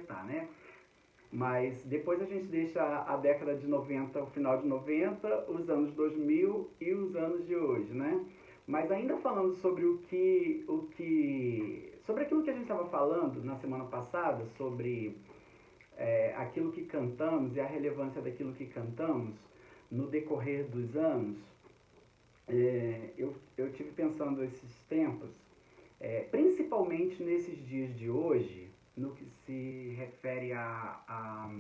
completar, né? Mas depois a gente deixa a década de 90, o final de 90, os anos 2000 e os anos de hoje, né? Mas ainda falando sobre sobre aquilo que a gente estava falando na semana passada, sobre aquilo que cantamos e a relevância daquilo que cantamos no decorrer dos anos, eu tive pensando esses tempos, principalmente nesses dias de hoje, no que se refere a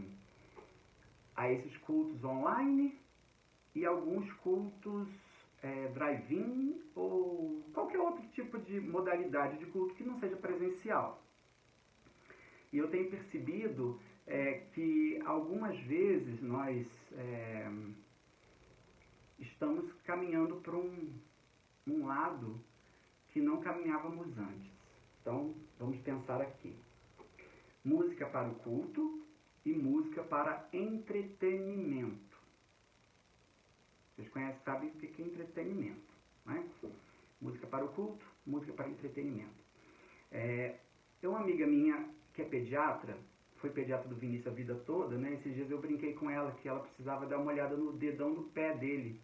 esses cultos online e alguns cultos drive-in ou qualquer outro tipo de modalidade de culto que não seja presencial. E eu tenho percebido que algumas vezes nós estamos caminhando para um lado que não caminhávamos antes. Então, vamos pensar aqui. Música para o culto e música para entretenimento. Vocês conhecem, sabem o que é entretenimento, né? Música para o culto, música para entretenimento. Uma amiga minha que é pediatra, foi pediatra do Vinícius a vida toda, né? Esses dias eu brinquei com ela que ela precisava dar uma olhada no dedão do pé dele,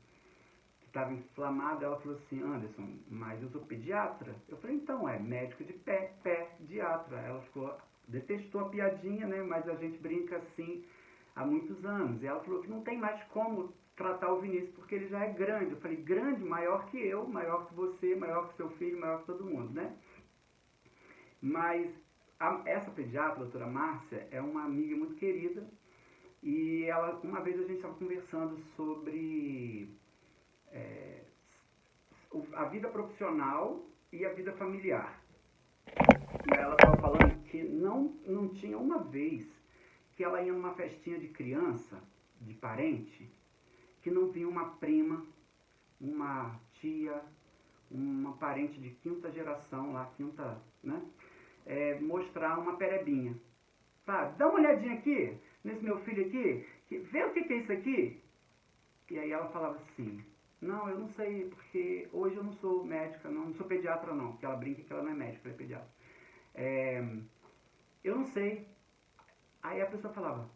que estava inflamado. Ela falou assim: Anderson, mas eu sou pediatra? Eu falei: então, médico de pé, pediatra. Ela detestou a piadinha, né? Mas a gente brinca assim há muitos anos. E ela falou que não tem mais como tratar o Vinícius porque ele já é grande. Eu falei: grande? Maior que eu, maior que você, maior que seu filho, maior que todo mundo, né? Mas essa pediatra, a doutora Márcia, é uma amiga muito querida. E ela, uma vez a gente estava conversando sobre a vida profissional e a vida familiar. E ela estava falando que não tinha uma vez que ela ia numa festinha de criança, de parente, que não vinha uma prima, uma tia, uma parente de quinta geração, lá, quinta, né? Mostrar uma perebinha. Sabe? Dá uma olhadinha aqui, nesse meu filho aqui, vê o que é isso aqui. E aí ela falava assim: não, eu não sei, porque hoje eu não sou médica, não sou pediatra não, porque ela brinca que ela não é médica, ela é pediatra. Eu não sei. Aí a pessoa falava: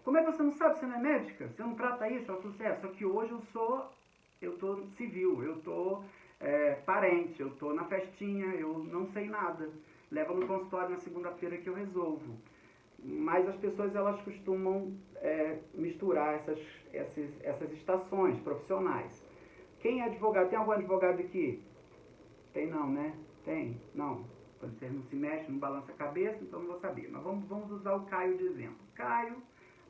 como é que você não sabe, você não é médica? Você não trata isso? Ela falou assim: só que hoje eu tô civil, eu tô parente, eu tô na festinha, eu não sei nada. Leva no consultório na segunda-feira que eu resolvo. Mas as pessoas, elas costumam misturar essas estações profissionais. Quem é advogado? Tem algum advogado aqui? Tem não, né? Tem? Não. Você não se mexe, não balança a cabeça, então não vou saber. Mas vamos usar o Caio de exemplo. Caio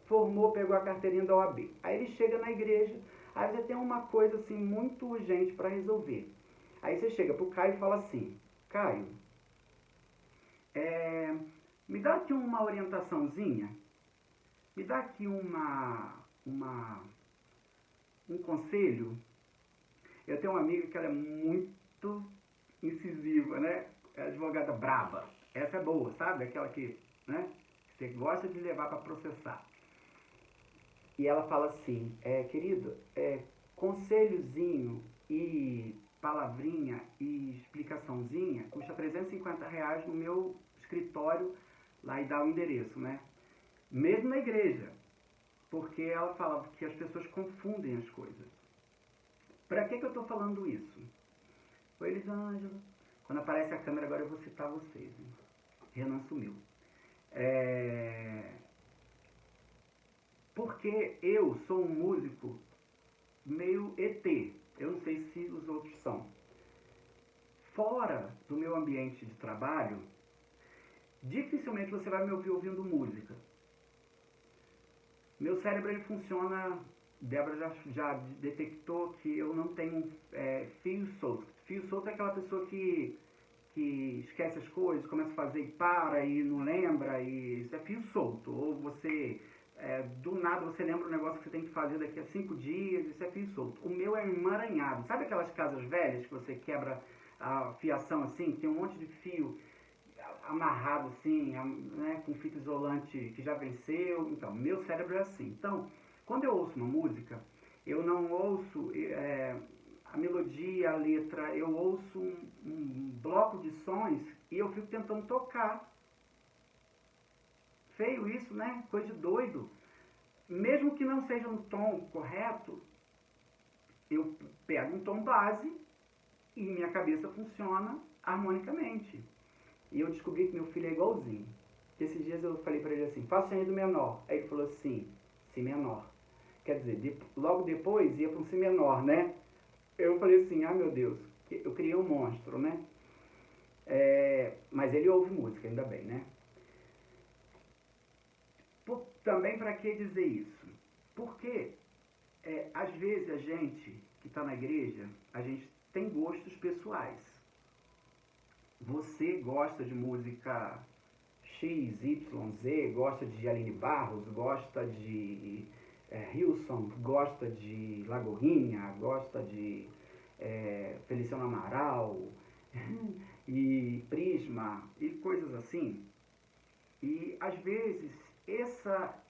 formou, pegou a carteirinha da OAB. Aí ele chega na igreja, aí você tem uma coisa assim muito urgente para resolver. Aí você chega pro Caio e fala assim: Caio, me dá aqui uma orientaçãozinha, me dá aqui um conselho. Eu tenho uma amiga que ela é muito incisiva, né? É advogada braba. Essa é boa, sabe? Aquela que, né? Você gosta de levar para processar. E ela fala assim: querido, conselhozinho e palavrinha e explicaçãozinha custa R$350 no meu escritório lá, e dá o endereço, né? Mesmo na igreja, porque ela fala que as pessoas confundem as coisas. Para que eu estou falando isso? Oi, Elisângela. Quando aparece a câmera, agora eu vou citar vocês. Hein? Renan sumiu. Porque eu sou um músico meio ET. Eu não sei se os outros são. Fora do meu ambiente de trabalho, dificilmente você vai me ouvir ouvindo música. Meu cérebro, ele funciona... Débora já detectou que eu não tenho fio solto. Fio solto é aquela pessoa que esquece as coisas, começa a fazer e para e não lembra, e isso é fio solto. Ou você, do nada, você lembra um negócio que você tem que fazer daqui a 5 dias, isso é fio solto. O meu é emaranhado. Sabe aquelas casas velhas que você quebra a fiação assim, que tem um monte de fio amarrado assim, né, com fita isolante que já venceu? Então, meu cérebro é assim. Então, quando eu ouço uma música, eu não ouço a melodia, a letra, eu ouço um bloco de sons e eu fico tentando tocar. feio isso, né? Coisa de doido. Mesmo que não seja no tom correto, eu pego um tom base e minha cabeça funciona harmonicamente. E eu descobri que meu filho é igualzinho. Esses dias eu falei para ele assim, faça o sonido menor. Aí ele falou assim, si menor. Quer dizer, logo depois ia para um si menor, né? Eu falei assim, ah meu Deus, eu criei um monstro, né? Mas ele ouve música, ainda bem, né? Também para que dizer isso? Porque às vezes a gente que está na igreja, a gente tem gostos pessoais. Você gosta de música X, Y, Z, gosta de Aline Barros, gosta de Hilson, gosta de Lagorrinha, gosta de Feliciano Amaral e Prisma e coisas assim. E às vezes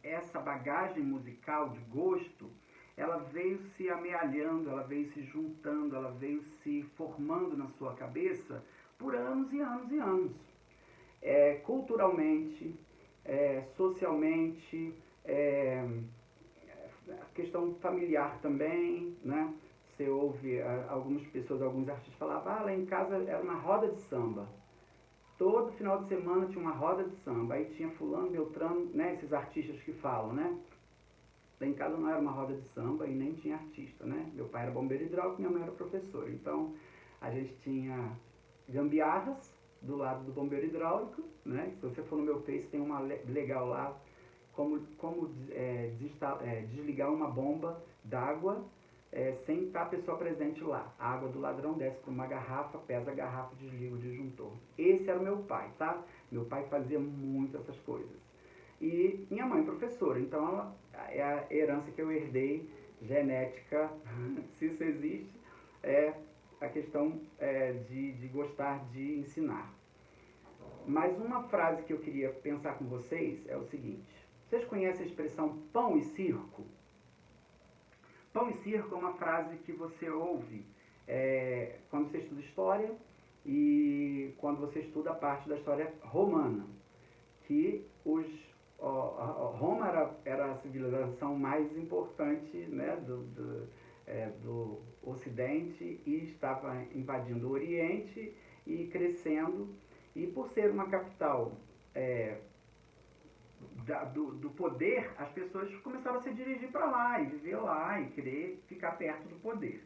essa bagagem musical de gosto, ela veio se amealhando, ela veio se juntando, ela veio se formando na sua cabeça por anos e anos e anos. Culturalmente, socialmente, a questão familiar também, né? Você ouve algumas pessoas, alguns artistas falavam, lá em casa era uma roda de samba. Todo final de semana tinha uma roda de samba, aí tinha fulano, beltrano, né? Esses artistas que falam, né? Lá em casa não era uma roda de samba e nem tinha artista, né? Meu pai era bombeiro hidráulico, minha mãe era professora. Então, a gente tinha gambiarras do lado do bombeiro hidráulico, né? Se você for no meu Face, tem uma legal lá, como desligar uma bomba d'água sem estar a pessoa presente lá. A água do ladrão desce para uma garrafa, pesa a garrafa, desliga o disjuntor. Esse era o meu pai, tá? Meu pai fazia muito essas coisas. E minha mãe professora, então é a herança que eu herdei, genética, se isso existe, é a questão de gostar de ensinar. Mas uma frase que eu queria pensar com vocês é o seguinte, vocês conhecem a expressão pão e circo? Pão e circo é uma frase que você ouve quando você estuda história e quando você estuda a parte da história romana, que Roma era a civilização mais importante, né, do Ocidente e estava invadindo o Oriente e crescendo, e por ser uma capital do poder, as pessoas começaram a se dirigir para lá e viver lá e querer ficar perto do poder.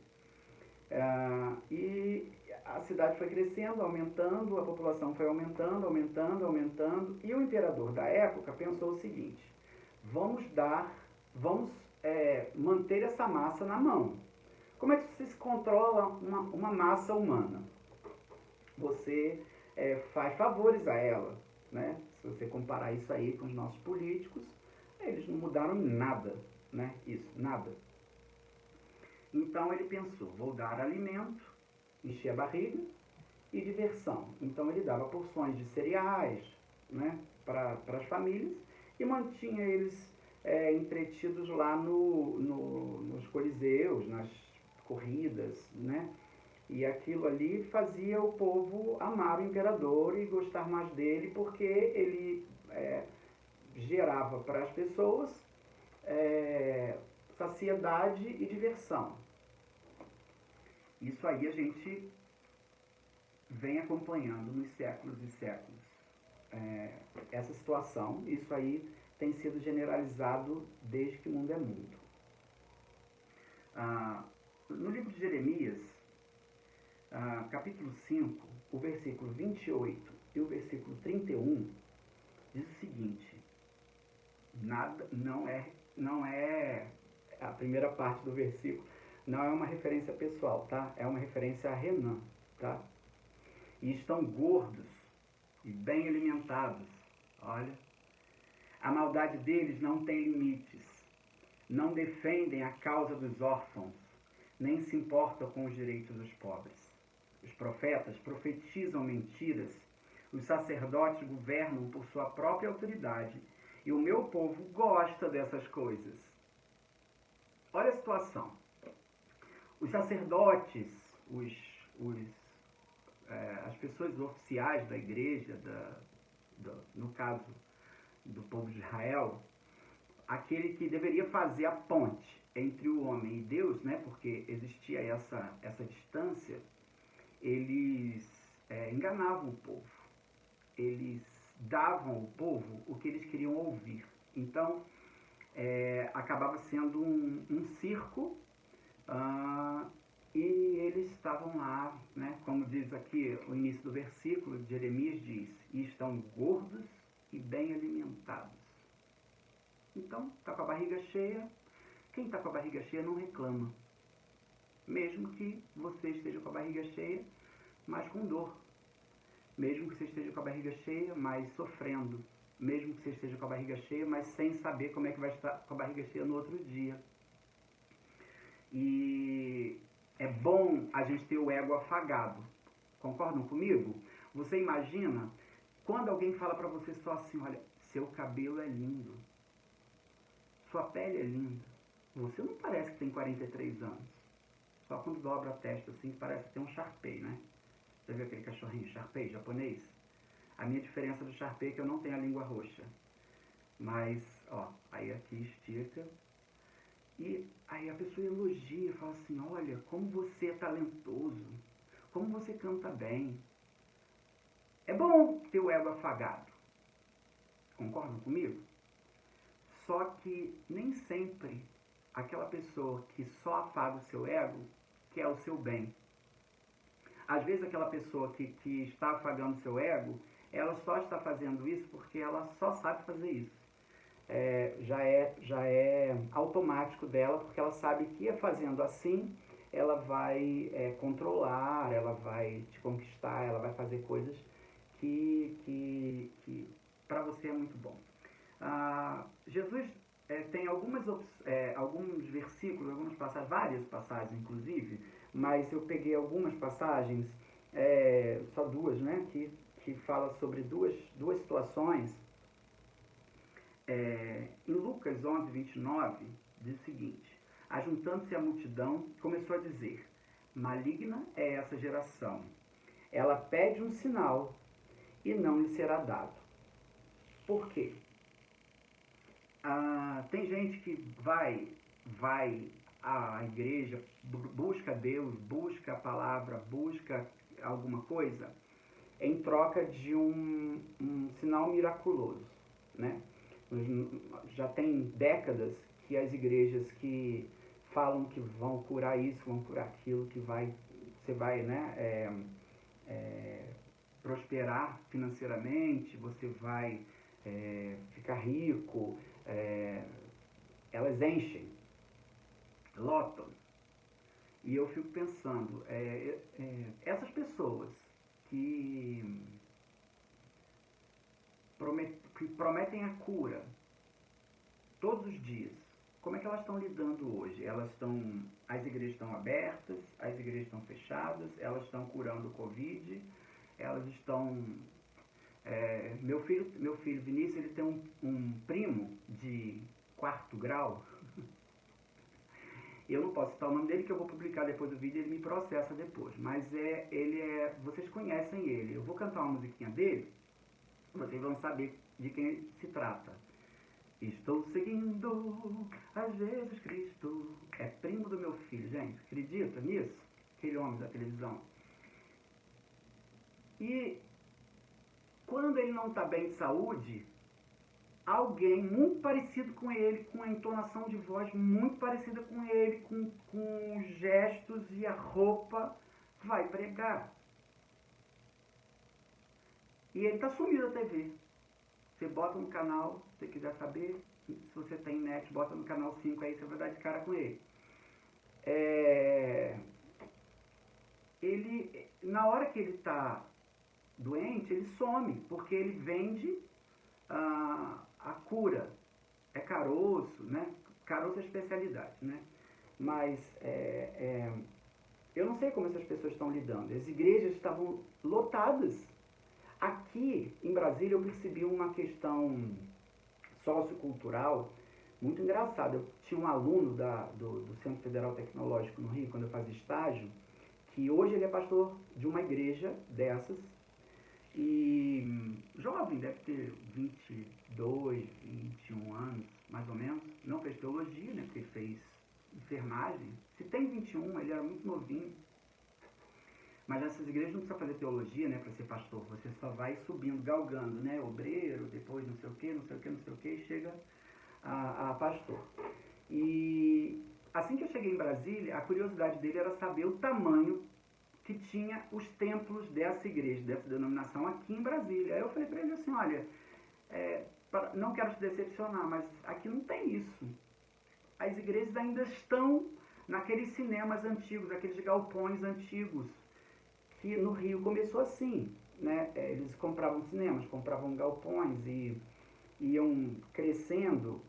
E a cidade foi crescendo, aumentando, a população foi aumentando, aumentando, aumentando, e o imperador da época pensou o seguinte, vamos manter essa massa na mão. Como é que você se controla uma massa humana? Você faz favores a ela, né? Se você comparar isso aí com os nossos políticos, eles não mudaram nada, né? Isso, nada. Então ele pensou, vou dar alimento, encher a barriga e diversão. Então ele dava porções de cereais, né, para as famílias e mantinha eles entretidos lá nos coliseus, nas corridas, né? E aquilo ali fazia o povo amar o imperador e gostar mais dele, porque ele gerava para as pessoas saciedade e diversão. Isso aí a gente vem acompanhando nos séculos e séculos. Essa situação, isso aí tem sido generalizado desde que o mundo é mundo. No livro de Jeremias, capítulo 5, o versículo 28 e o versículo 31, diz o seguinte, não é a primeira parte do versículo, não é uma referência pessoal, tá? É uma referência a Renan, tá? E estão gordos e bem alimentados, olha. A maldade deles não tem limites, não defendem a causa dos órfãos, nem se importam com os direitos dos pobres. Os profetas profetizam mentiras, os sacerdotes governam por sua própria autoridade, e o meu povo gosta dessas coisas. Olha a situação. Os sacerdotes, as pessoas oficiais da igreja, no caso do povo de Israel, aquele que deveria fazer a ponte entre o homem e Deus, né, porque existia essa distância, eles enganavam o povo. Eles davam ao povo o que eles queriam ouvir. Então, acabava sendo um circo, e eles estavam lá, né, como diz aqui o início do versículo de Jeremias, diz, e estão gordos e bem alimentados. Então, está com a barriga cheia. Quem está com a barriga cheia não reclama. Mesmo que você esteja com a barriga cheia, mas com dor. Mesmo que você esteja com a barriga cheia, mas sofrendo. Mesmo que você esteja com a barriga cheia, mas sem saber como é que vai estar com a barriga cheia no outro dia. E é bom a gente ter o ego afagado. Concordam comigo? Você imagina quando alguém fala pra você só assim, olha, seu cabelo é lindo. Sua pele é linda. Você não parece que tem 43 anos. Só quando dobra a testa assim, parece que tem um Shar-Pei, né? Já viu aquele cachorrinho Shar-Pei japonês? A minha diferença do Shar-Pei é que eu não tenho a língua roxa. Mas, ó, aí aqui estica. E aí a pessoa elogia, fala assim, olha, como você é talentoso. Como você canta bem. É bom ter o ego afagado. Concordam comigo? Só que nem sempre aquela pessoa que só afaga o seu ego quer o seu bem. Às vezes aquela pessoa que está afagando o seu ego, ela só está fazendo isso porque ela só sabe fazer isso. Já é automático dela, porque ela sabe que fazendo assim, ela vai controlar, ela vai te conquistar, ela vai fazer coisas que para você é muito bom. Jesus tem alguns versículos, algumas passagens, várias passagens inclusive, mas eu peguei algumas passagens, só duas, né, que fala sobre duas situações. Em Lucas 11, 29, diz o seguinte, ajuntando-se a multidão, começou a dizer, maligna é essa geração, ela pede um sinal e não lhe será dado. Por quê? Tem gente que vai à igreja, busca Deus, busca a palavra, busca alguma coisa, em troca de um sinal miraculoso, né? Já tem décadas que as igrejas que falam que vão curar isso, vão curar aquilo, que você vai, né, prosperar financeiramente, você vai ficar rico, elas enchem, lotam. E eu fico pensando, essas pessoas que prometem a cura todos os dias, como é que elas estão lidando hoje? As igrejas estão abertas, as igrejas estão fechadas, elas estão curando o Covid, elas estão... meu filho Vinícius, ele tem um primo de 4º grau. Eu não posso citar o nome dele, que eu vou publicar depois do vídeo, ele me processa depois. Mas vocês conhecem ele. Eu vou cantar uma musiquinha dele, vocês vão saber de quem se trata. Estou seguindo a Jesus Cristo. É primo do meu filho, gente. Acredita nisso? Aquele homem da televisão. E quando ele não está bem de saúde, alguém muito parecido com ele, com a entonação de voz muito parecida com ele, com os gestos e a roupa, vai pregar. E ele está sumido da TV. Você bota no canal, se você quiser saber, se você tem net, bota no canal 5 aí, você vai dar de cara com ele. Na hora que ele está doente, ele some, porque ele vende a cura. É caroço, né? Caroço é especialidade, né? Mas eu não sei como essas pessoas estão lidando. As igrejas estavam lotadas. Aqui em Brasília eu percebi uma questão sociocultural muito engraçada. Eu tinha um aluno do Centro Federal Tecnológico no Rio, quando eu fazia estágio, que hoje ele é pastor de uma igreja dessas, e jovem, deve ter 22, 21 anos, mais ou menos. Não fez teologia, né, porque ele fez enfermagem. Se tem 21, ele era muito novinho. Mas nessas igrejas não precisa fazer teologia, né, para ser pastor. Você só vai subindo, galgando, né, obreiro, depois não sei o que, não sei o que, não sei o que, e chega a pastor. E assim que eu cheguei em Brasília, a curiosidade dele era saber o tamanho que tinha os templos dessa igreja, dessa denominação aqui em Brasília. Aí eu falei para ele assim, olha, não quero te decepcionar, mas aqui não tem isso. As igrejas ainda estão naqueles cinemas antigos, aqueles galpões antigos, que no Rio começou assim, né? Eles compravam cinemas, compravam galpões e iam crescendo.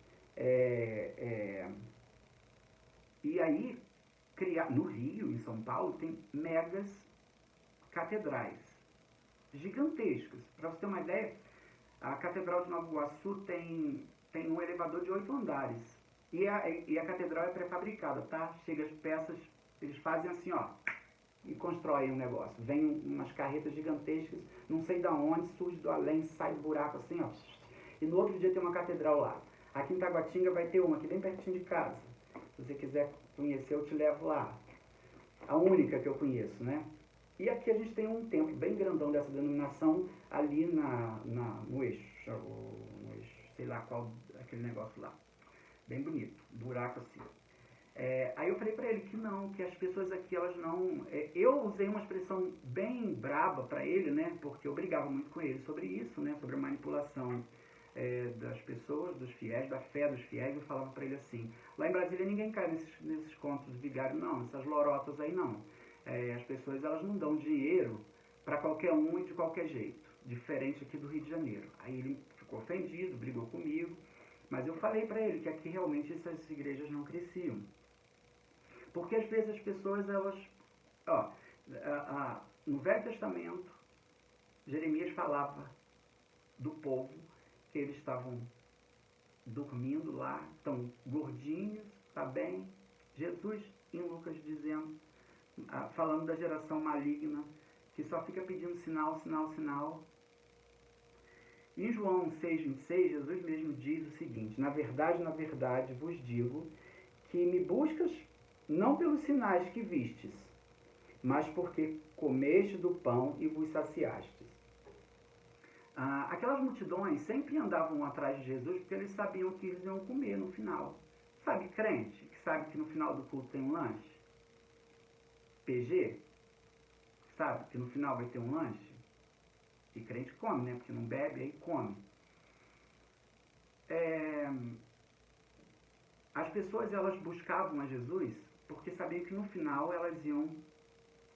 E aí, no Rio, em São Paulo, tem megas catedrais gigantescas. Para você ter uma ideia, a Catedral de Nova Iguaçu tem um elevador de 8 andares. E a catedral é pré-fabricada, tá? Chega as peças, eles fazem assim, ó, e constroem um negócio. Vem umas carretas gigantescas, não sei de onde, surge do além, sai do buraco assim, ó. E no outro dia tem uma catedral lá. Aqui em Taguatinga vai ter uma, aqui bem pertinho de casa. Se você quiser conhecer, eu te levo lá. A única que eu conheço, né? E aqui a gente tem um templo bem grandão dessa denominação, ali no eixo, sei lá qual, aquele negócio lá. Bem bonito, buraco assim. Aí eu falei pra ele que não, que as pessoas aqui, elas não... eu usei uma expressão bem braba pra ele, né? Porque eu brigava muito com ele sobre isso, né? Sobre a manipulação das pessoas, dos fiéis, da fé dos fiéis. Eu falava pra ele assim, lá em Brasília ninguém cai nesses contos de vigário, não, essas lorotas aí não. As pessoas, elas não dão dinheiro pra qualquer um e de qualquer jeito, diferente aqui do Rio de Janeiro. Aí ele ficou ofendido, brigou comigo, mas eu falei pra ele que aqui realmente essas igrejas não cresciam. Porque às vezes as pessoas, elas... no Velho Testamento, Jeremias falava do povo que eles estavam dormindo lá, estão gordinhos, tá bem. Jesus, em Lucas, dizendo, falando da geração maligna, que só fica pedindo sinal, sinal, sinal. Em João 6,26, Jesus mesmo diz o seguinte, na verdade, vos digo, que me buscas não pelos sinais que vistes, mas porque comeste do pão e vos saciastes. Aquelas multidões sempre andavam atrás de Jesus porque eles sabiam que eles iam comer no final. Sabe crente que sabe que no final do culto tem um lanche? PG? Sabe que no final vai ter um lanche? E crente come, né? Porque não bebe, aí come. As pessoas, elas buscavam a Jesus porque sabiam que no final elas iam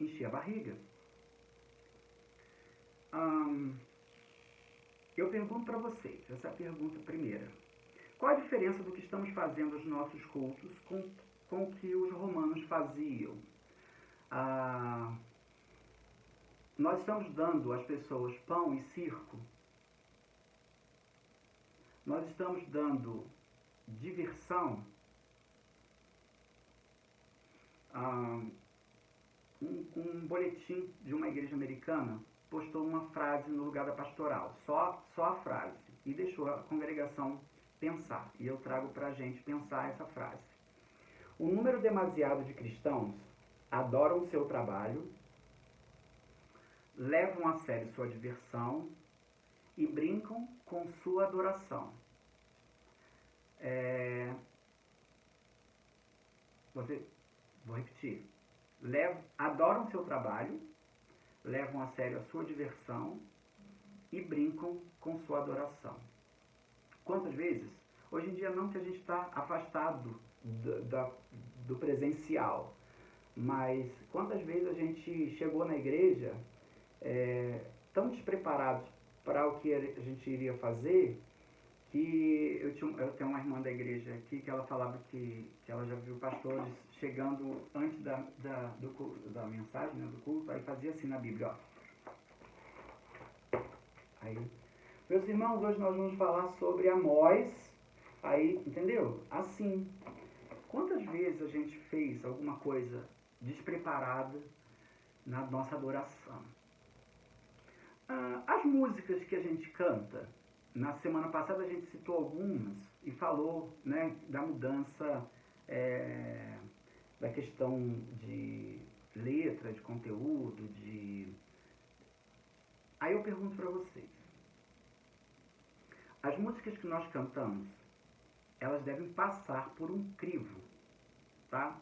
encher a barriga. Eu pergunto para vocês, essa pergunta primeira. Qual a diferença do que estamos fazendo nos nossos cultos com o que os romanos faziam? Nós estamos dando às pessoas pão e circo. Nós estamos dando diversão. Um boletim de uma igreja americana postou uma frase no lugar da pastoral, só a frase, e deixou a congregação pensar. E eu trago para a gente pensar essa frase. Um número demasiado de cristãos adoram o seu trabalho, levam a sério sua diversão e brincam com sua adoração. Vou repetir. Adoram seu trabalho, levam a sério a sua diversão e brincam com sua adoração. Quantas vezes? Hoje em dia não, que a gente está afastado do presencial, mas quantas vezes a gente chegou na igreja tão despreparados para o que a gente iria fazer, que eu tenho uma irmã da igreja aqui que ela falava que ela já viu pastores chegando antes da mensagem, né, do culto, aí fazia assim na Bíblia, ó. Aí, meus irmãos, hoje nós vamos falar sobre Amós, aí, entendeu? Assim, quantas vezes a gente fez alguma coisa despreparada na nossa adoração? As músicas que a gente canta, na semana passada a gente citou algumas e falou, né, da mudança, da questão de letra, de conteúdo, de... Aí eu pergunto para vocês, as músicas que nós cantamos, elas devem passar por um crivo, tá?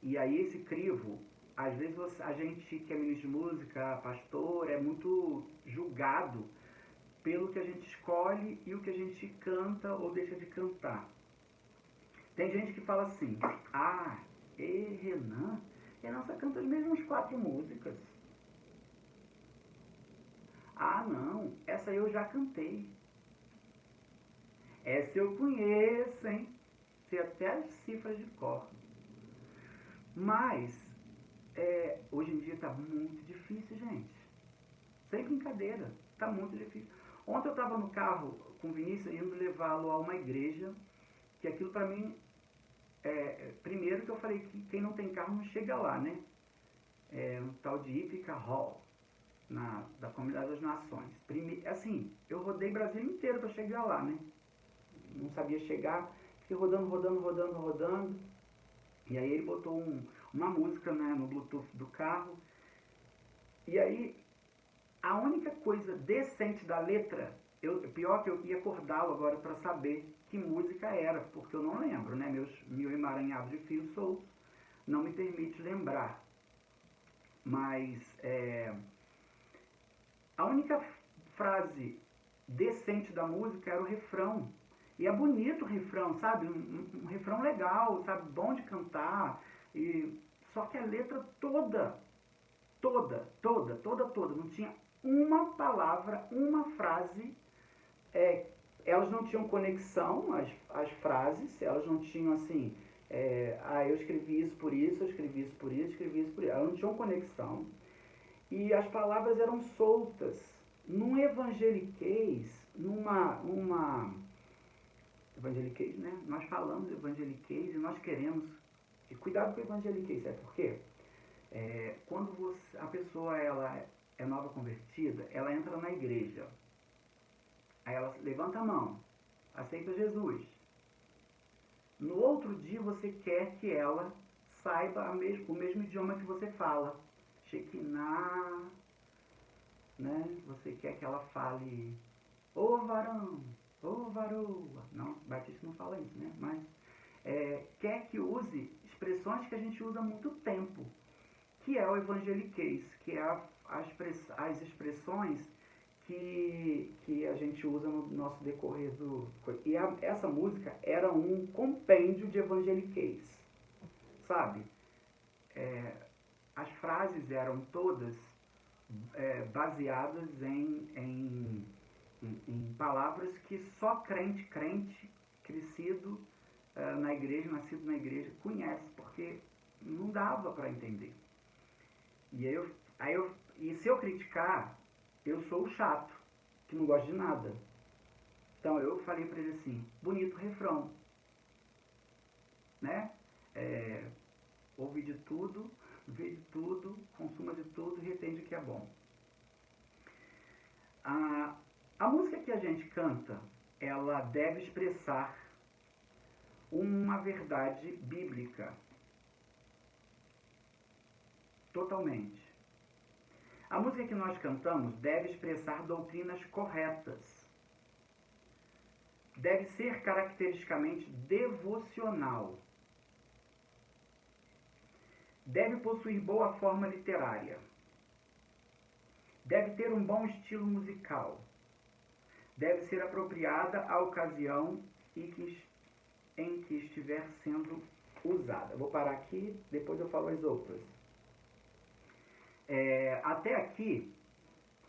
E aí esse crivo, às vezes a gente que é ministro de música, pastor, é muito julgado pelo que a gente escolhe e o que a gente canta ou deixa de cantar. Tem gente que fala assim, Renan só canta as mesmas 4 músicas. Não, essa eu já cantei. Essa eu conheço, hein? Sei até as cifras de cor. Mas, hoje em dia tá muito difícil, gente. Sem brincadeira, tá muito difícil. Ontem eu estava no carro com o Vinícius, indo levá-lo a uma igreja, que aquilo para mim, primeiro que eu falei que quem não tem carro não chega lá, né? Um tal de Ípica Hall, da Comunidade das Nações. Assim, eu rodei Brasil inteiro para chegar lá, né? Não sabia chegar, fiquei rodando. E aí ele botou uma música, né, no Bluetooth do carro. E aí, a única coisa decente da letra, pior que eu ia acordá-lo agora para saber que música era, porque eu não lembro, né? Meu emaranhado de fios soltos não me permite lembrar. Mas a única frase decente da música era o refrão. E é bonito o refrão, sabe? Um refrão legal, sabe? Bom de cantar. Só que a letra toda, não tinha uma palavra, uma frase. Elas não tinham conexão, as frases. Elas não tinham assim... eu escrevi isso por isso, eu escrevi isso por isso, escrevi isso por isso. Elas não tinham conexão. E as palavras eram soltas. Num evangeliquez, evangeliquez, né? Nós falamos evangeliquez e nós queremos... E cuidado com o evangeliquez, sabe por quê? Quando a pessoa ela é nova convertida, ela entra na igreja. Aí ela levanta a mão, aceita Jesus. No outro dia você quer que ela saiba o mesmo idioma que você fala. Shekinah, né? Você quer que ela fale, ô varão, ô varoa. Não, batista não fala isso, né? Mas quer que use expressões que a gente usa há muito tempo, que é o evangeliquez, que é as expressões que a gente usa no nosso decorrer do... E essa música era um compêndio de evangeliquez, sabe? As frases eram todas baseadas em palavras que só crente, crescido na igreja, nascido na igreja, conhece, porque não dava para entender. E se eu criticar, eu sou o chato, que não gosta de nada. Então eu falei para ele assim, bonito refrão, né? Ouve de tudo, vê de tudo, consuma de tudo e retende o que é bom. A música que a gente canta, ela deve expressar uma verdade bíblica. Totalmente. A música que nós cantamos deve expressar doutrinas corretas. Deve ser caracteristicamente devocional. Deve possuir boa forma literária. Deve ter um bom estilo musical. Deve ser apropriada à ocasião em que estiver sendo usada. Vou parar aqui, depois eu falo as outras. Até aqui,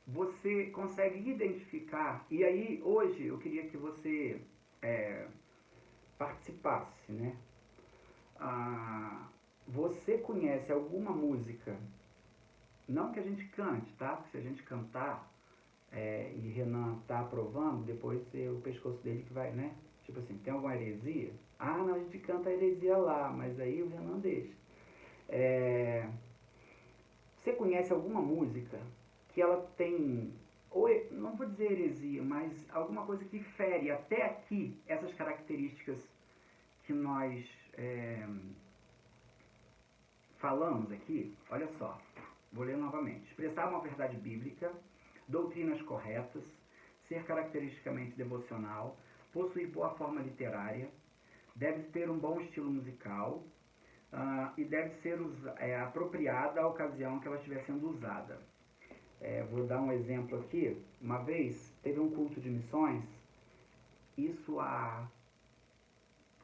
você consegue identificar, e aí hoje eu queria que você participasse, né? Você conhece alguma música, não que a gente cante, tá? Porque se a gente cantar, e Renan tá aprovando, depois é o pescoço dele que vai, né? Tipo assim, tem alguma heresia? Não, a gente canta a heresia lá, mas aí o Renan deixa. Você conhece alguma música que ela tem ou não vou dizer heresia, mas alguma coisa que fere até aqui essas características que nós falamos aqui. Olha só, vou ler novamente. Expressar uma verdade bíblica, doutrinas corretas, ser caracteristicamente devocional, possuir boa forma literária, deve ter um bom estilo musical e deve ser apropriada à ocasião que ela estiver sendo usada. Vou dar um exemplo aqui. Uma vez teve um culto de missões, isso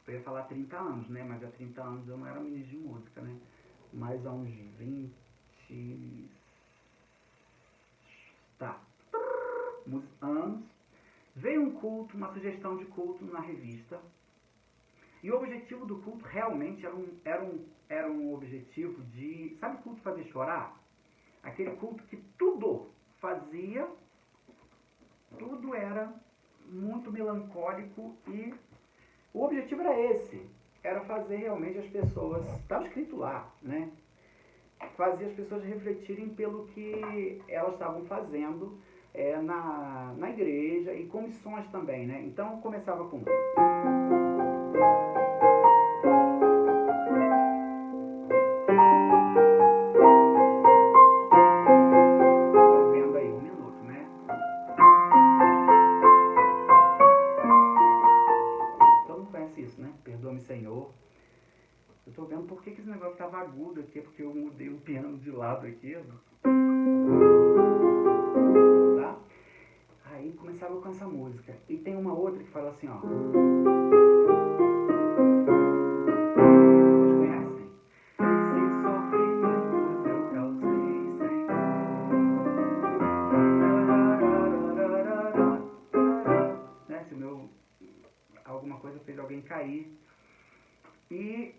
eu ia falar 30 anos, né? Mas há 30 anos eu não era ministro de música, né? Mas há uns 20... anos, veio um culto, uma sugestão de culto na revista, e o objetivo do culto realmente era um objetivo de... Sabe o culto fazer chorar? Aquele culto que tudo era muito melancólico, e o objetivo era esse, era fazer realmente as pessoas, estava escrito lá, né? Fazer as pessoas refletirem pelo que elas estavam fazendo na igreja e com missões também, né? Então começava com... Estou vendo aí, 1 minuto, né? Todo mundo conhece isso, né? Perdoa-me, Senhor. Eu tô vendo por que esse negócio tava agudo aqui, porque eu mudei o piano de lado aqui. Tá? Aí começava com essa música. E tem uma outra que fala assim, ó. Vocês conhecem? Se sofrimentos eu causei, Senhor. Né? Se alguma coisa fez alguém cair. E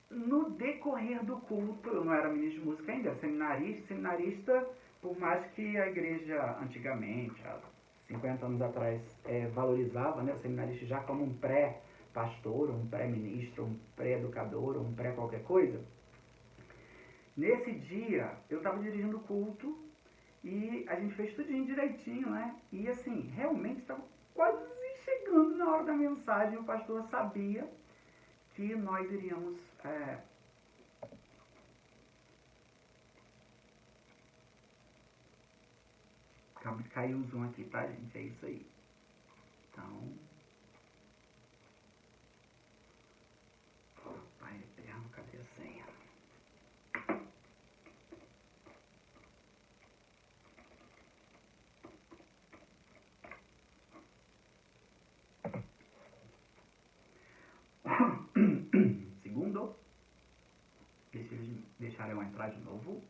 no decorrer do culto, eu não era ministro de música ainda, seminarista, por mais que a igreja antigamente, há 50 anos atrás, valorizava, né, o seminarista já como um pré-pastor, um pré-ministro, um pré-educador, um pré-qualquer coisa. Nesse dia, eu estava dirigindo o culto e a gente fez tudinho direitinho, né? E assim, realmente estava quase chegando na hora da mensagem, o pastor sabia que nós iríamos... Caiu o zoom aqui, tá, gente? É isso aí. Então... Pai eterno, cadê a senha? Segundo. Deixa eles deixarem eu entrar de novo.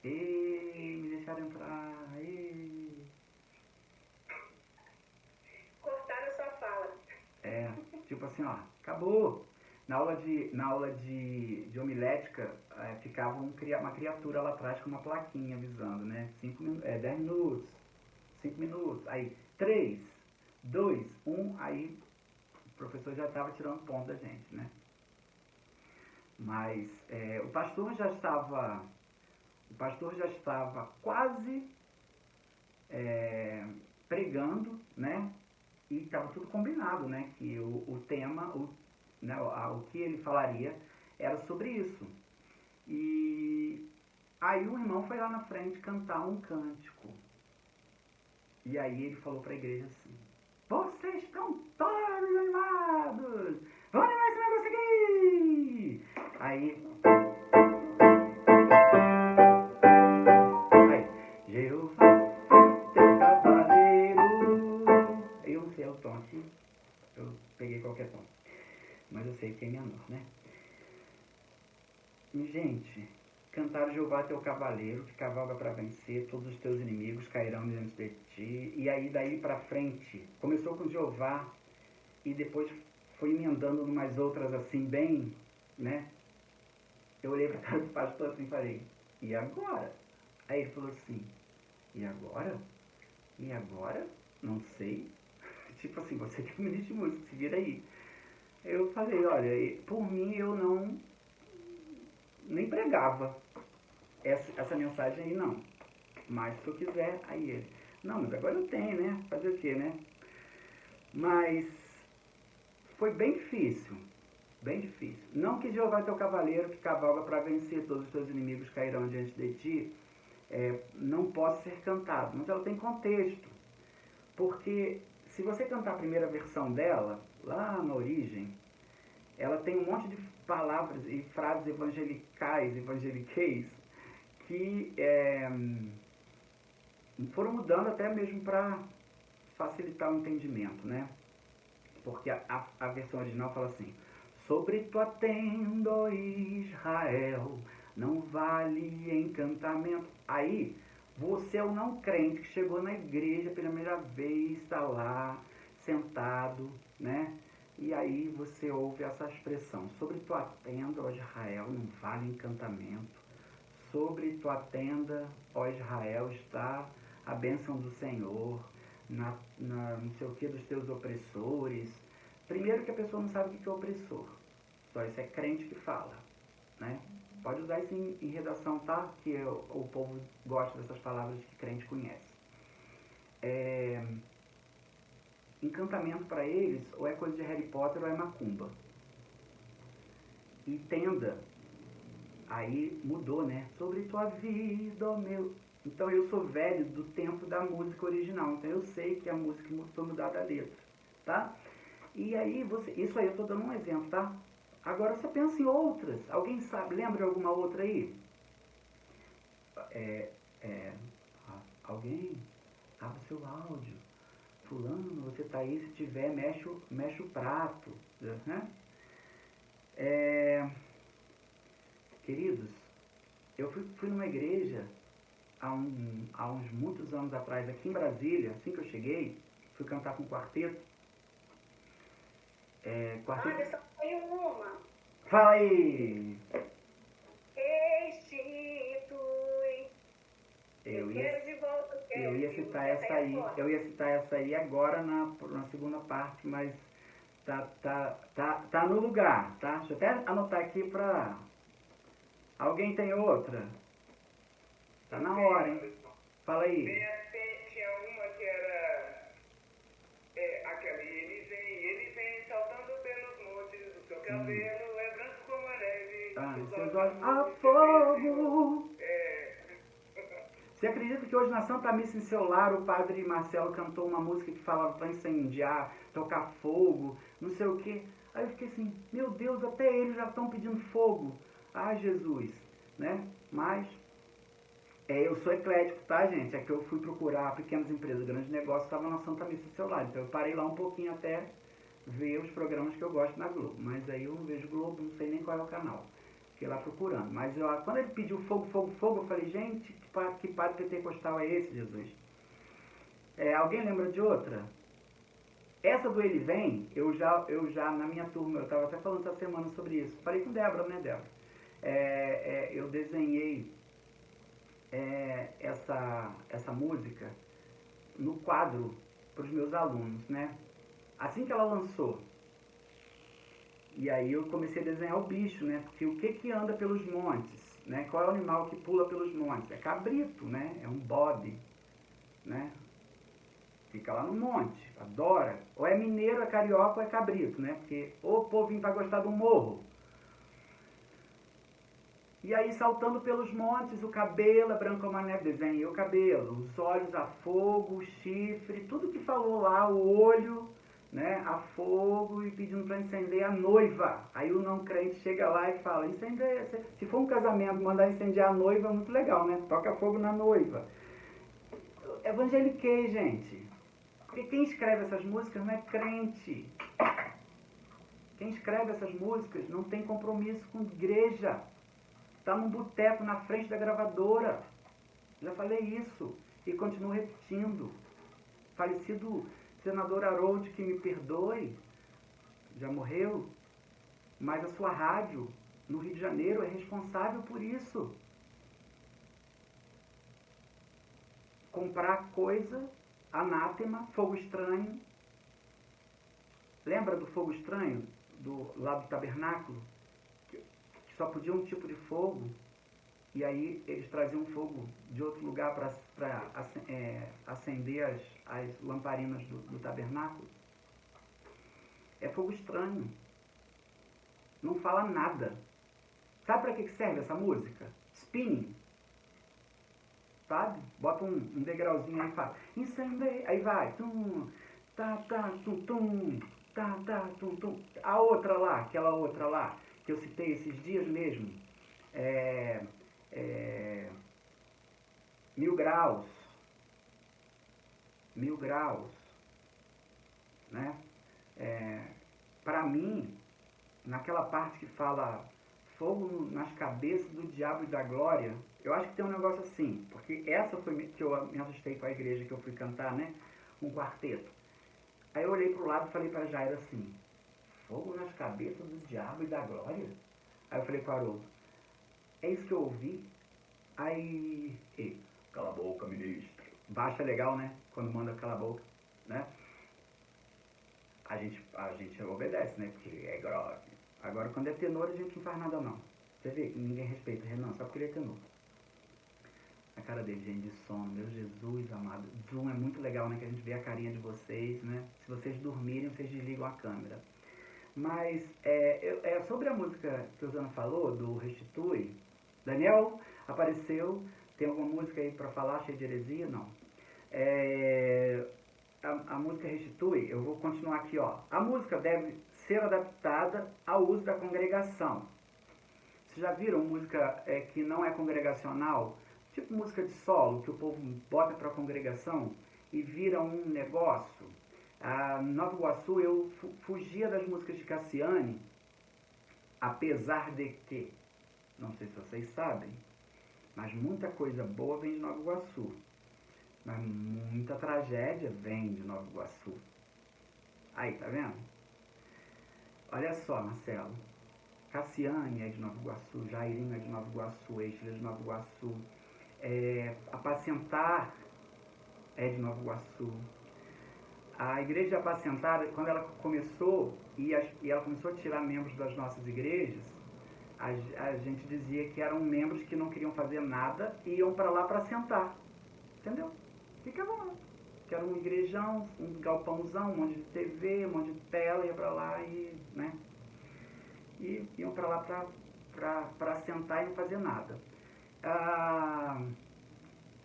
Me deixaram entrar. Cortaram a sua fala. Tipo assim, ó, acabou. Na aula de homilética, ficava uma criatura lá atrás com uma plaquinha avisando, né? 10 minutos, 5 minutos, aí 3, 2, 1, aí o professor já estava tirando ponto da gente, né? Mas o pastor já estava quase pregando, né? E estava tudo combinado, né? Que o tema, o que ele falaria era sobre isso. E aí o irmão foi lá na frente cantar um cântico. E aí ele falou para a igreja assim: vocês estão todos animados! Vamos animar esse negócio aqui! Aí Jeová, teu cavaleiro. Eu não sei o tom aqui, eu peguei qualquer tom, mas eu sei que é menor, né? E, gente, cantar Jeová teu cavaleiro, que cavalga para vencer, todos os teus inimigos cairão diante de ti. E aí daí para frente, começou com Jeová e depois foi emendando umas outras assim, bem, né? Eu olhei para cara do pastor assim e falei: e agora? Aí ele falou assim: E agora? E agora? Não sei. Tipo assim, você que é ministro de música, se vira aí. Eu falei, olha, por mim eu não nem pregava essa mensagem aí não. Mas se eu quiser, aí ele. Não, mas agora eu tenho, né? Fazer o quê, né? Mas foi bem difícil. Bem difícil. Não que Jeová é teu cavaleiro que cavalga para vencer todos os teus inimigos cairão diante de ti, não pode ser cantado. Mas ela tem contexto. Porque se você cantar a primeira versão dela, lá na origem, ela tem um monte de palavras e frases evangelicais, evangeliqueis, que foram mudando até mesmo para facilitar o entendimento, né? Porque a versão original fala assim: sobre tua tenda, ó Israel, não vale encantamento. Aí, você é o não crente que chegou na igreja pela primeira vez, está lá, sentado, né? E aí você ouve essa expressão: sobre tua tenda, ó Israel, não vale encantamento. Sobre tua tenda, ó Israel, está a bênção do Senhor, não sei o que dos teus opressores. Primeiro que a pessoa não sabe o que é opressor. Só isso é crente que fala, né? Pode usar isso em redação, tá? Que o povo gosta dessas palavras que crente conhece. Encantamento para eles ou é coisa de Harry Potter ou é macumba. E tenda, aí mudou, né? Sobre tua vida, ó meu. Então eu sou velho do tempo da música original, então eu sei que a música foi mudada a letra, tá? E aí isso aí eu tô dando um exemplo, tá? Agora você pensa em outras. Alguém sabe, lembra de alguma outra aí? Alguém? Abre o seu áudio. Fulano, você tá aí, se tiver, mexe o prato. Né? Queridos, eu fui numa igreja há uns muitos anos atrás, aqui em Brasília, assim que eu cheguei, fui cantar com um quarteto. Olha, só tem uma. Fala aí! Restitui. Eu quero de volta, eu quero. Eu ia citar essa aí agora na segunda parte, mas tá no lugar, tá? Deixa eu até anotar aqui pra... Alguém tem outra? Tá na hora, hein? Fala aí. Tinha uma que era aquela, ele vem saltando pelos montes, o seu cabelo é branco como a neve, seus olhos a fogo. Você acredita que hoje na Santa Missa em seu lar o padre Marcelo cantou uma música que falava para incendiar, tocar fogo, não sei o que. Aí eu fiquei assim, meu Deus, até eles já estão pedindo fogo. Ah, Jesus, né? Mas eu sou eclético, tá, gente? É que eu fui procurar pequenas empresas, grandes negócios, estava na Santa Missa em seu lar. Então eu parei lá um pouquinho até ver os programas que eu gosto na Globo. Mas aí eu não vejo Globo, não sei nem qual é o canal. Fiquei lá procurando. Mas quando ele pediu fogo, fogo, fogo, eu falei, gente, que padre pentecostal é esse, Jesus? Alguém lembra de outra? Essa do Ele Vem, eu já na minha turma, eu estava até falando essa semana sobre isso. Falei com Débora, né, Débora? Eu desenhei essa música no quadro para os meus alunos, né? Assim que ela lançou, e aí eu comecei a desenhar o bicho, né? Porque o que anda pelos montes, né? Qual é o animal que pula pelos montes? É cabrito, né? É um bode, né? Fica lá no monte, adora. Ou é mineiro, é carioca ou é cabrito, né? Porque o povinho vai gostar do morro. E aí saltando pelos montes, o cabelo é branco como a neve, desenhei o cabelo, os olhos a fogo, o chifre, tudo que falou lá, o olho, né, a fogo e pedindo para incender a noiva. Aí o não crente chega lá e fala, incendeia, se for um casamento, mandar incendiar a noiva é muito legal, né? Toca fogo na noiva. Evangeliquei, gente. Porque quem escreve essas músicas não é crente. Quem escreve essas músicas não tem compromisso com igreja. Está num boteco na frente da gravadora. Já falei isso e continuo repetindo. Falecido senador Harold, que me perdoe, já morreu, mas a sua rádio no Rio de Janeiro é responsável por isso. comprar coisa, anátema, fogo estranho. Lembra do fogo estranho, lá do tabernáculo? Que só podia um tipo de fogo, e aí eles traziam fogo de outro lugar para acender as lamparinas do tabernáculo. É fogo estranho. Não fala nada. Sabe para que serve essa música? Spinning. Sabe? Bota um degrauzinho aí e fala, incendei, aí vai, tum, tá, tum, tum, tá, tum, tum. A outra lá, aquela outra lá, que eu citei esses dias mesmo, 1000 graus, 1000 graus, né? Para mim, naquela parte que fala fogo nas cabeças do diabo e da glória, eu acho que tem um negócio assim, porque essa foi que eu me assustei com a igreja que eu fui cantar, né? Um quarteto. Aí eu olhei pro lado e falei para Jairo assim, fogo nas cabeças do diabo e da glória? Aí eu falei para o Haroldo, é isso que eu ouvi? Aí, cala a boca, ministro. Baixa legal, né? Quando manda cala a boca, né? A gente obedece, né? Porque é grave. Agora, quando é tenor, a gente não faz nada, não. Você vê que ninguém respeita o Renan, só porque ele é tenor. A cara dele, gente, de sono. Meu Jesus amado. Zoom é muito legal, né? Que a gente vê a carinha de vocês, né? Se vocês dormirem, vocês desligam a câmera. Mas, sobre a música que o Zana falou, do Restitui, Daniel apareceu. Tem alguma música aí pra falar, cheia de heresia? Não. A música Restitui, eu vou continuar aqui, ó. A música deve ser adaptada ao uso da congregação. Vocês já viram música que não é congregacional? Tipo música de solo, que o povo bota para a congregação e vira um negócio. Em Nova Iguaçu eu fugia das músicas de Cassiane, apesar de que, não sei se vocês sabem, mas muita coisa boa vem de Nova Iguaçu. Mas muita tragédia vem de Nova Iguaçu. Aí, tá vendo? Olha só, Marcelo. Cassiane é de Nova Iguaçu, Jairinho é de Nova Iguaçu, Eixo é de Nova Iguaçu. Apacentar é de Nova Iguaçu. A igreja de Apacentar, quando ela começou, e ela começou a tirar membros das nossas igrejas, a gente dizia que eram membros que não queriam fazer nada e iam para lá para sentar. Entendeu? Ficavam lá. Que era um igrejão, um galpãozão, um monte de TV, um monte de tela, ia pra lá e, né? E iam pra lá pra sentar e não fazer nada.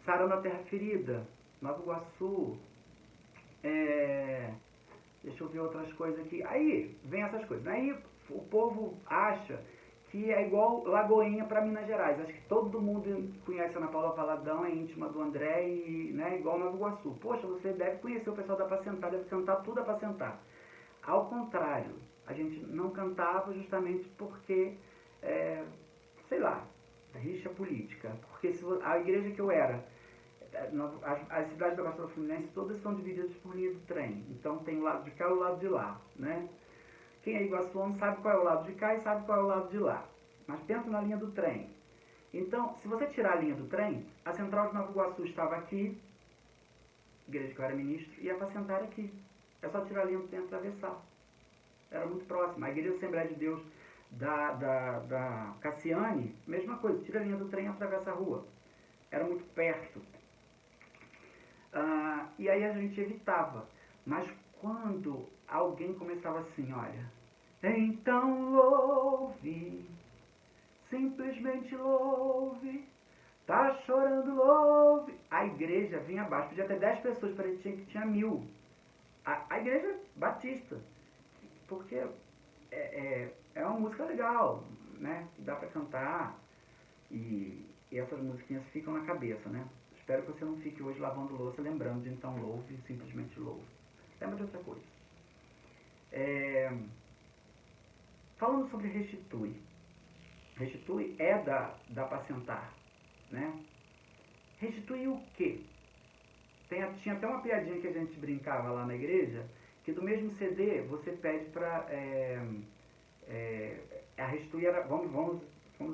Sarão da Terra Ferida, Nova Iguaçu, deixa eu ver outras coisas aqui. Aí, vem essas coisas. Aí o povo acha que é igual Lagoinha para Minas Gerais. Acho que todo mundo conhece a Ana Paula Valadão, é íntima do André, e, né, igual Nova Iguaçu. Poxa, você deve conhecer o pessoal da Apacentar, deve cantar tudo Apacentar. Ao contrário, a gente não cantava justamente porque, sei lá, rixa política. Porque a igreja que eu era, as cidades da Baixada Fluminense todas são divididas por linha do trem. Então tem o lado de cá e o lado de lá, né? Quem é iguaçuano sabe qual é o lado de cá e sabe qual é o lado de lá. Mas pensa na linha do trem. Então, se você tirar a linha do trem, a central de Nova Iguaçu estava aqui, igreja que eu era ministro, e a Apacentar aqui. É só tirar a linha do trem e atravessar. Era muito próximo. A igreja Assembleia de Deus da Cassiane, mesma coisa, tira a linha do trem e atravessa a rua. Era muito perto. E aí a gente evitava. Mas quando alguém começava assim, olha, então louve, simplesmente louve, tá chorando, louve. A igreja vinha abaixo, podia ter 10 pessoas, parecia que tinha 1000. A igreja batista, porque é uma música legal, né? Dá pra cantar e essas musiquinhas ficam na cabeça, né? Espero que você não fique hoje lavando louça lembrando de então louve, simplesmente louve. Lembra de outra coisa. Falando sobre Restitui. Restitui é da Apacentar, né? Restitui o quê? Tinha até uma piadinha que a gente brincava lá na igreja, que do mesmo CD você pede para... a Restitui era... Vamos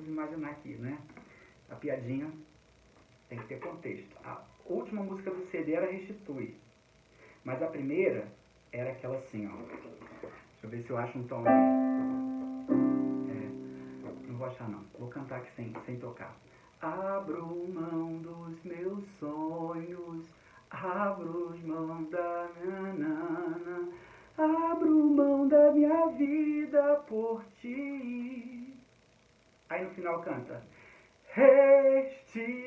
imaginar aqui, né? A piadinha tem que ter contexto. última música do CD era Restitui. Mas a primeira era aquela assim, ó. Deixa eu ver se eu acho um tom aí. Não vou achar não. Vou cantar aqui sem tocar. Abro mão dos meus sonhos, abro mão da minha nana, abro mão da minha vida por ti. Aí no final canta: restitui,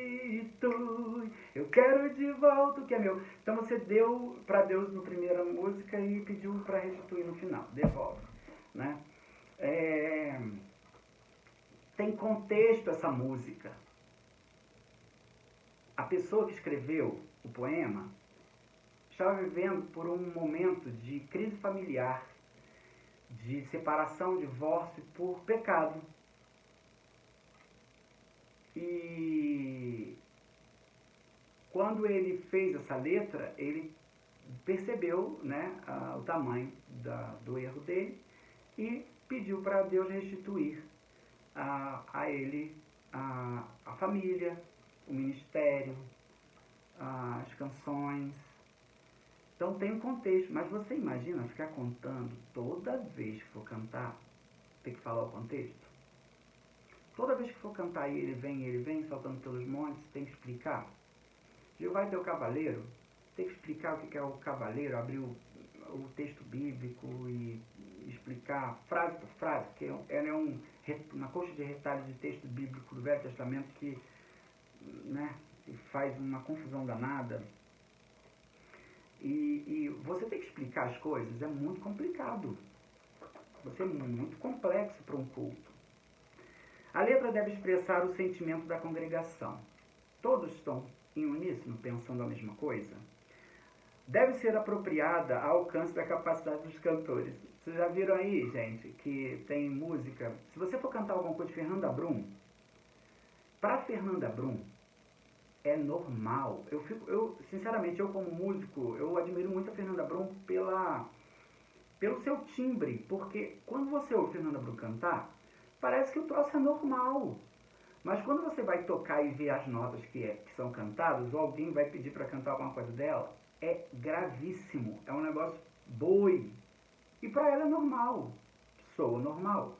eu quero de volta o que é meu. Então você deu para Deus na primeira música e pediu para restituir no final. Devolve, né? Tem contexto essa música. A pessoa que escreveu o poema estava vivendo por um momento de crise familiar, de separação, divórcio por pecado. E quando ele fez essa letra, ele percebeu, né, o tamanho do erro dele e pediu para Deus restituir a ele a família, o ministério, as canções. Então tem um contexto, mas você imagina ficar contando toda vez que for cantar, ter que falar o contexto? Toda vez que for cantar ele vem, saltando pelos montes, tem que explicar. Jeová é teu cavaleiro, tem que explicar o que é o cavaleiro, abrir o texto bíblico e explicar frase por frase, que ela é uma coxa de retalhos de texto bíblico do Velho Testamento que, né, faz uma confusão danada. E você tem que explicar as coisas, é muito complicado. Você é muito complexo para um culto. A letra deve expressar o sentimento da congregação. Todos estão em uníssono, pensando a mesma coisa. Deve ser apropriada ao alcance da capacidade dos cantores. Vocês já viram aí, gente, que tem música... Se você for cantar alguma coisa de Fernanda Brum, para Fernanda Brum, é normal. Sinceramente, eu como músico, eu admiro muito a Fernanda Brum pelo seu timbre, porque quando você ouve Fernanda Brum cantar, parece que o troço é normal. Mas quando você vai tocar e ver as notas que são cantadas, ou alguém vai pedir para cantar alguma coisa dela, é gravíssimo. É um negócio boi. E para ela é normal. Soa normal.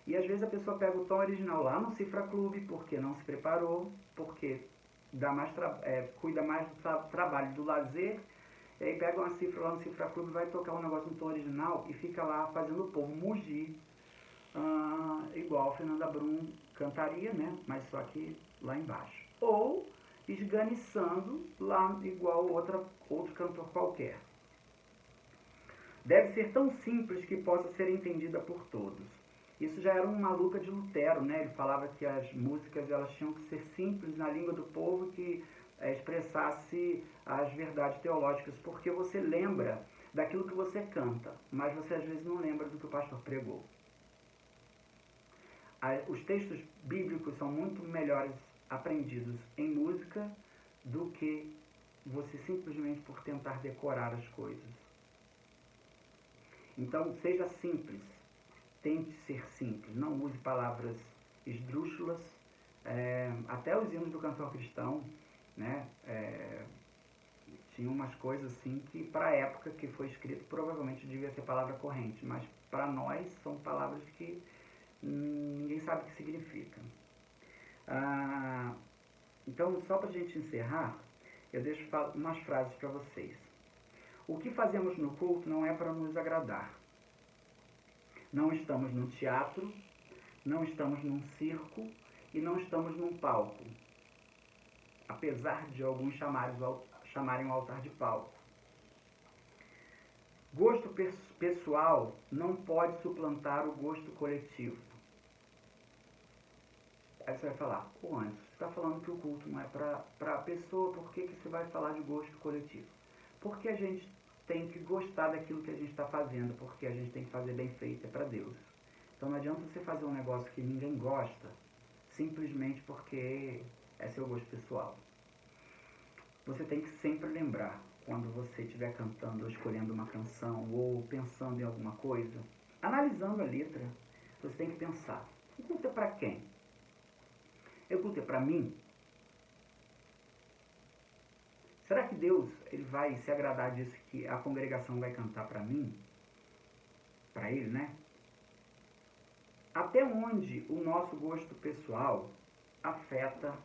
E às vezes a pessoa pega o tom original lá no Cifra Clube, porque não se preparou, porque cuida mais do trabalho, do lazer, e aí pega uma cifra lá no Cifra Clube, vai tocar um negócio no tom original e fica lá fazendo o povo mugir, igual a Fernanda Brum cantaria, né? Mas só que lá embaixo. Ou esganiçando lá igual outro cantor qualquer. Deve ser tão simples que possa ser entendida por todos. Isso já era uma luta de Lutero, né? Ele falava que as músicas elas tinham que ser simples na língua do povo, que expressasse as verdades teológicas, porque você lembra daquilo que você canta, mas você às vezes não lembra do que o pastor pregou. Os textos bíblicos são muito melhores aprendidos em música do que você simplesmente por tentar decorar as coisas. Então, seja simples. Tente ser simples, não use palavras esdrúxulas. Até os hinos do cantor cristão, né, tinham umas coisas assim que para a época que foi escrito provavelmente devia ser palavra corrente, mas para nós são palavras que ninguém sabe o que significa. Então, só para a gente encerrar, eu deixo umas frases para vocês. O que fazemos no culto não é para nos agradar. Não estamos num teatro, não estamos num circo e não estamos num palco. Apesar de alguns chamarem o altar de palco. Gosto pessoal não pode suplantar o gosto coletivo. Aí você vai falar, Anderson, você está falando que o culto não é para a pessoa, por que você vai falar de gosto coletivo? Porque a gente tem que gostar daquilo que a gente está fazendo, porque a gente tem que fazer bem feito, é para Deus. Então não adianta você fazer um negócio que ninguém gosta, simplesmente porque é seu gosto pessoal. Você tem que sempre lembrar, quando você estiver cantando ou escolhendo uma canção, ou pensando em alguma coisa, analisando a letra, você tem que pensar, o culto é para quem? O culto é para mim? Será que Deus ele vai se agradar disso que a congregação vai cantar para mim? Para ele, né? Até onde o nosso gosto pessoal afeta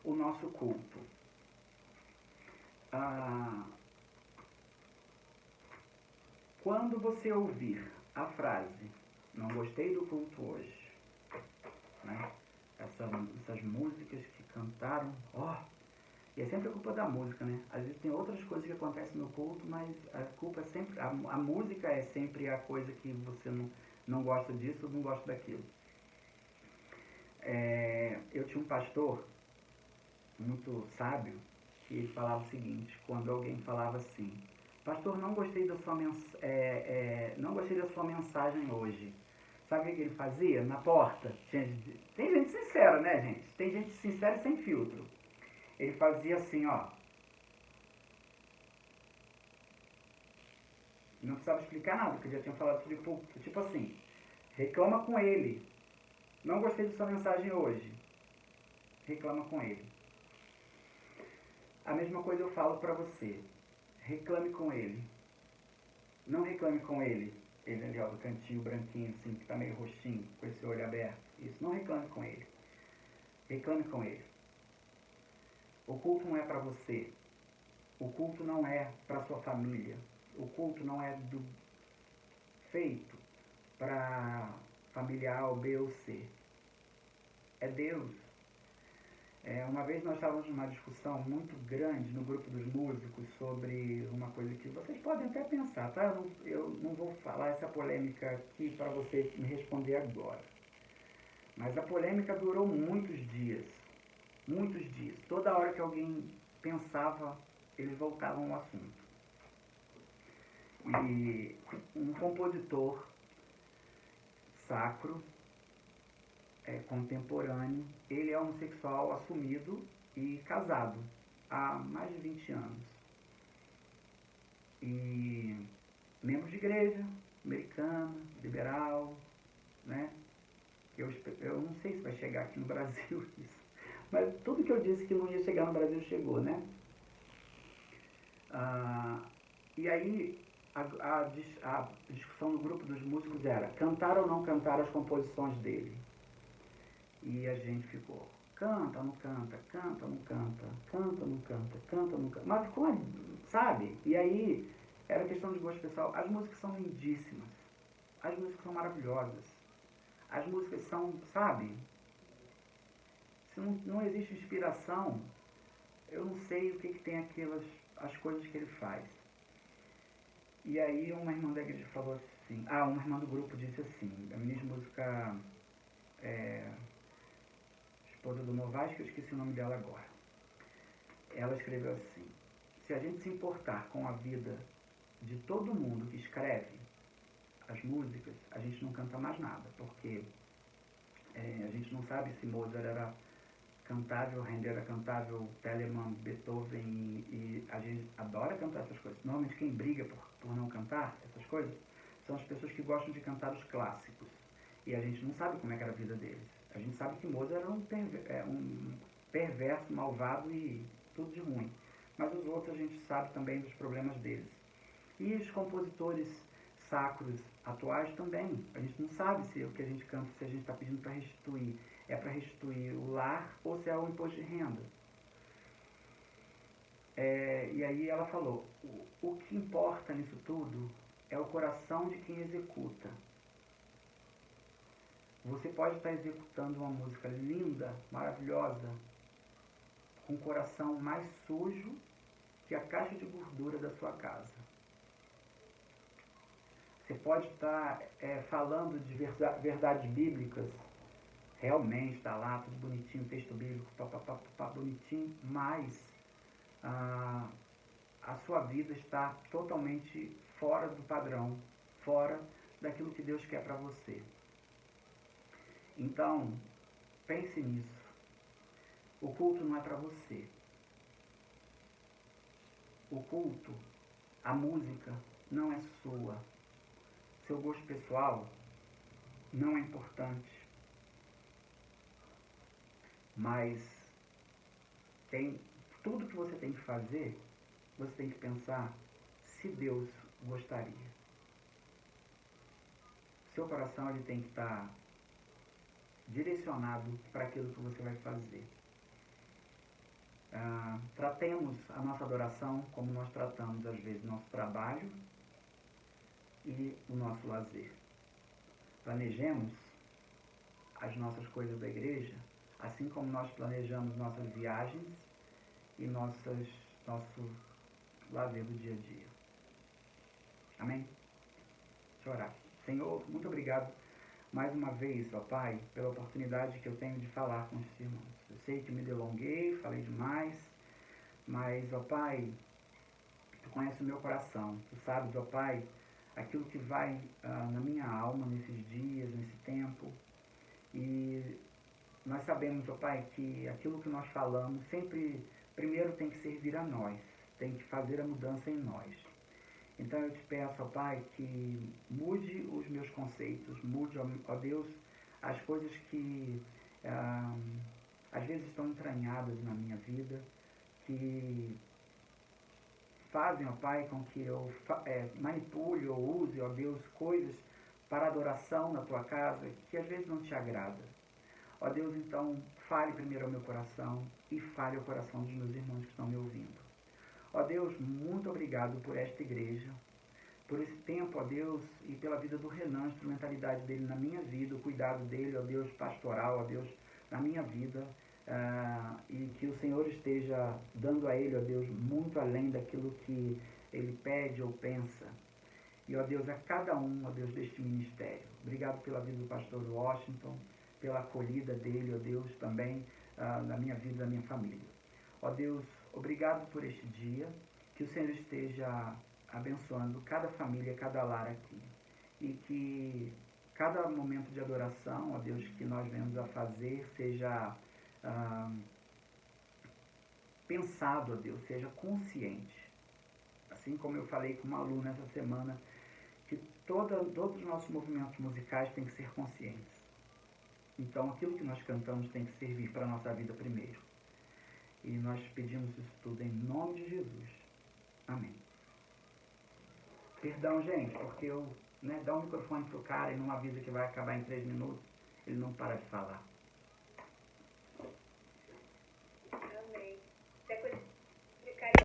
o nosso culto? Quando você ouvir a frase, não gostei do culto hoje, né? Essas músicas que cantaram, e é sempre a culpa da música, né? Às vezes tem outras coisas que acontecem no culto, mas a culpa é sempre, a música é sempre a coisa que você não gosta disso ou não gosta daquilo. Eu tinha um pastor muito sábio que ele falava o seguinte, quando alguém falava assim, pastor, não gostei da sua mensagem hoje. Sabe o que ele fazia? Na porta. Tem gente sincera, né, gente? Tem gente sincera e sem filtro. Ele fazia assim, ó. Não precisava explicar nada, porque eu já tinha falado sobre púlpito. Tipo assim, reclama com ele. Não gostei da sua mensagem hoje. Reclama com ele. A mesma coisa eu falo pra você. Reclame com ele. Não reclame com ele. Ele ali, ó, do cantinho branquinho, assim, que tá meio roxinho, com esse olho aberto. Isso, não reclame com ele. Reclame com ele. O culto não é pra você. O culto não é pra sua família. O culto não é feito para família A ou B ou C. É Deus. Uma vez nós estávamos numa discussão muito grande no grupo dos músicos sobre uma coisa que vocês podem até pensar, tá? Eu não vou falar essa polêmica aqui para você me responder agora. Mas a polêmica durou muitos dias. Muitos dias. Toda hora que alguém pensava, eles voltavam ao assunto. E um compositor sacro, contemporâneo, ele é homossexual assumido e casado há mais de 20 anos. E membro de igreja, americana, liberal, né? Eu não sei se vai chegar aqui no Brasil isso, mas tudo que eu disse que não ia chegar no Brasil chegou, né? E aí a discussão no grupo dos músicos era cantar ou não cantar as composições dele. E a gente ficou, canta ou não canta, canta ou não canta, canta ou não canta, canta ou não canta. Mas ficou, sabe? E aí era questão de gosto pessoal. As músicas são lindíssimas. As músicas são maravilhosas. As músicas são, sabe? Se não existe inspiração, eu não sei o que tem as coisas que ele faz. E aí uma irmã da igreja falou assim, uma irmã do grupo disse assim, a minha música esposa do Novaes, que eu esqueci o nome dela agora. Ela escreveu assim, se a gente se importar com a vida de todo mundo que escreve as músicas, a gente não canta mais nada, porque a gente não sabe se Mozart era cantável, Handel era cantável, Telemann, Beethoven, e a gente adora cantar essas coisas. Normalmente quem briga por não cantar essas coisas são as pessoas que gostam de cantar os clássicos. E a gente não sabe como é que era a vida deles. A gente sabe que Mozart era um perverso, malvado e tudo de ruim. Mas os outros a gente sabe também dos problemas deles. E os compositores sacros atuais também. A gente não sabe se o que a gente canta, se a gente está pedindo para restituir, é para restituir o lar ou se é o imposto de renda. E aí ela falou, o que importa nisso tudo é o coração de quem executa. Você pode estar executando uma música linda, maravilhosa, com o coração mais sujo que a caixa de gordura da sua casa. Você pode estar falando de verdades bíblicas, realmente está lá, tudo bonitinho, texto bíblico, bonitinho, mas a sua vida está totalmente fora do padrão, fora daquilo que Deus quer para você. Então, pense nisso. O culto não é para você. O culto, a música, não é sua. Seu gosto pessoal não é importante. Mas tudo que você tem que fazer, você tem que pensar se Deus gostaria. Seu coração ele tem que estar direcionado para aquilo que você vai fazer. Tratemos a nossa adoração como nós tratamos, às vezes, nosso trabalho e o nosso lazer. Planejemos as nossas coisas da igreja, assim como nós planejamos nossas viagens e nosso lazer do dia a dia. Amém? Deixa eu orar. Senhor, muito obrigado mais uma vez, ó Pai, pela oportunidade que eu tenho de falar com esses irmãos. Eu sei que me delonguei, falei demais, mas, ó Pai, Tu conheces o meu coração. Tu sabes, ó Pai, aquilo que vai na minha alma nesses dias, nesse tempo. E nós sabemos, ó Pai, que aquilo que nós falamos sempre, primeiro tem que servir a nós, tem que fazer a mudança em nós. Então eu te peço, ó Pai, que mude os meus conceitos, mude, ó Deus, as coisas que às vezes estão entranhadas na minha vida, que fazem, ó Pai, com que eu manipule ou use, ó Deus, coisas para adoração na Tua casa, que às vezes não te agrada. Ó Deus, então, fale primeiro ao meu coração e fale ao coração dos meus irmãos que estão me ouvindo. Ó Deus, muito obrigado por esta igreja, por esse tempo, ó Deus, e pela vida do Renan, a instrumentalidade dele na minha vida, o cuidado dele, ó Deus, pastoral, ó Deus, na minha vida, e que o Senhor esteja dando a ele, ó Deus, muito além daquilo que ele pede ou pensa. E, ó Deus, a cada um, ó Deus, deste ministério. Obrigado pela vida do pastor Washington, pela acolhida dele, ó Deus, também na minha vida, na minha família. Ó Deus, obrigado por este dia, que o Senhor esteja abençoando cada família, cada lar aqui. E que cada momento de adoração, ó Deus, que nós venhamos a fazer, seja pensado, ó Deus, seja consciente. Assim como eu falei com uma aluna essa semana, que todos os nossos movimentos musicais têm que ser conscientes. Então, aquilo que nós cantamos tem que servir para a nossa vida primeiro. E nós pedimos isso tudo em nome de Jesus. Amém. Perdão, gente, porque eu dá o microfone pro cara e não avisa que vai acabar em 3 minutos, ele não para de falar. Amém. Qualquer coisa